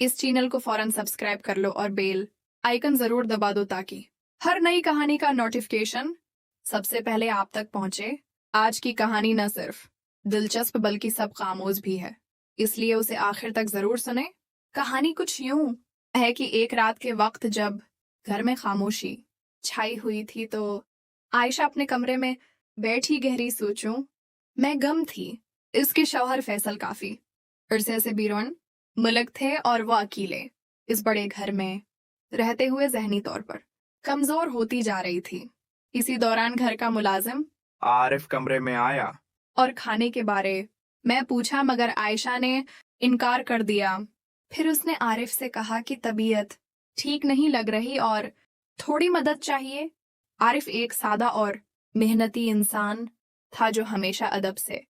इस चैनल को फौरन सब्सक्राइब कर लो और बेल आइकन जरूर दबा दो ताकि हर नई कहानी का नोटिफिकेशन सबसे पहले आप तक पहुंचे। आज की कहानी न सिर्फ दिलचस्प बल्कि सब खामोश भी है, इसलिए उसे आखिर तक जरूर सुने। कहानी कुछ यूं है कि एक रात के वक्त जब घर में खामोशी छाई हुई थी तो आयशा अपने कमरे में बैठी गहरी सोचों में गम थी। इसके शौहर फैसल काफी अरसे से बीरोन मुल्क थे और वो अकेले इस बड़े घर में रहते हुए जहनी तौर पर कमजोर होती जा रही थी। इसी दौरान घर का मुलाजिम आरिफ कमरे में आया। और खाने के बारे में पूछा, मगर आयशा ने इनकार कर दिया। फिर उसने आरिफ से कहा कि तबीयत ठीक नहीं लग रही और थोड़ी मदद चाहिए। आरिफ एक सादा और मेहनती इंसान था जो हमेशा अदब से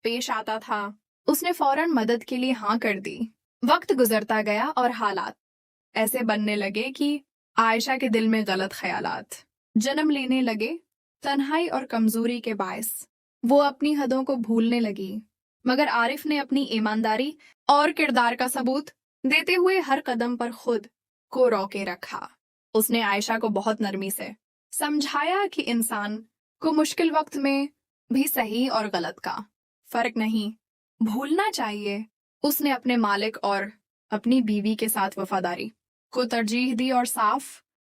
पेश आता था। उसने फौरन मदद के लिए हाँ कर दी। वक्त गुजरता गया और हालात ऐसे बनने लगे कि आयशा के दिल में गलत ख्यालात जन्म लेने लगे। तन्हाई और कमजोरी के बायस वो अपनी हदों को भूलने लगी, मगर आरिफ ने अपनी ईमानदारी और किरदार का सबूत देते हुए हर कदम पर खुद को रोके रखा। उसने आयशा को बहुत नरमी से समझाया कि इंसान को मुश्किल वक्त में भी सही और गलत का फर्क नहीं भूलना चाहिए। उसने अपने मालिक और अपनी बीवी के साथ वफादारी को तरजीह दी और साफ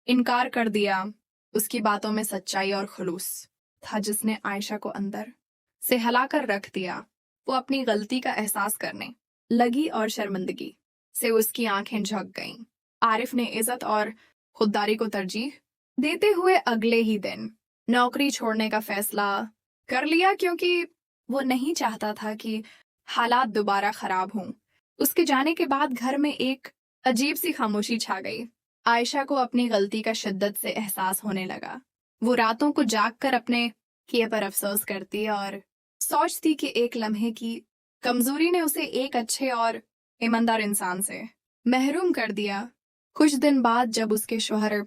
इनकार कर दिया। उसकी बातों में सच्चाई और खुलूस था जिसने आयशा को अंदर से हिलाकर रख दिया। वो अपनी गलती का एहसास करने लगी और शर्मिंदगी से उसकी आंखें झुक गईं। आरिफ ने इज्जत और खुददारी को तरजीह देते हुए अगले ही दिन नौकरी छोड़ने का फैसला कर लिया, क्योंकि वो नहीं चाहता था कि हालात दोबारा खराब हों। उसके जाने के बाद घर में एक अजीब सी खामोशी छा गई। आयशा को अपनी गलती का शिद्दत से एहसास होने लगा। वो रातों को जागकर अपने किए पर अफसोस करती और सोचती कि एक लम्हे की कमजोरी ने उसे एक अच्छे और ईमानदार इंसान से महरूम कर दिया। कुछ दिन बाद जब उसके शौहर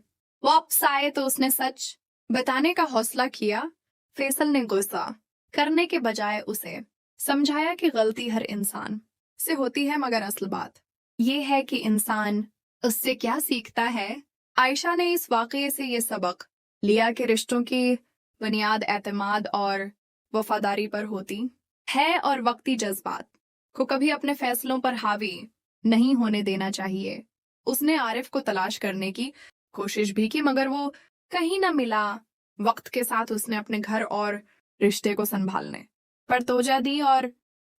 वापस आए तो उसने सच बताने का हौसला किया। फैसल ने गुस्सा करने के बजाय उसे समझाया कि गलती हर इंसान से होती है, मगर असल बात यह है कि इंसान उससे क्या सीखता है। आयशा ने इस वाकये से ये सबक लिया कि रिश्तों की बुनियाद एतमाद और वफादारी पर होती है और वक्ती जज्बात को कभी अपने फैसलों पर हावी नहीं होने देना चाहिए। उसने आरिफ को तलाश करने की कोशिश भी की, मगर वो कहीं न मिला। वक्त के साथ उसने अपने घर और रिश्ते को संभालने पर तोजा दी और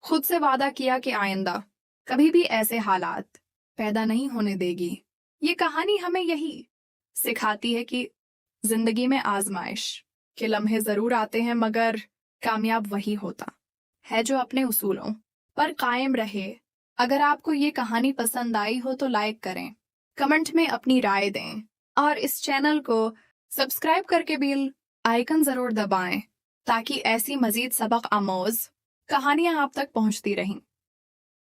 खुद से वादा किया कि आइंदा कभी भी ऐसे हालात पैदा नहीं होने देगी। ये कहानी हमें यही सिखाती है कि जिंदगी में आजमाइश के लम्हे जरूर आते हैं, मगर कामयाब वही होता है जो अपने उसूलों पर कायम रहे। अगर आपको ये कहानी पसंद आई हो तो लाइक करें, कमेंट में अपनी राय दें और इस चैनल को सब्सक्राइब करके बेल आइकन जरूर दबाएं ताकि ऐसी मजीद सबक आमोज कहानियां आप तक पहुंचती रहें।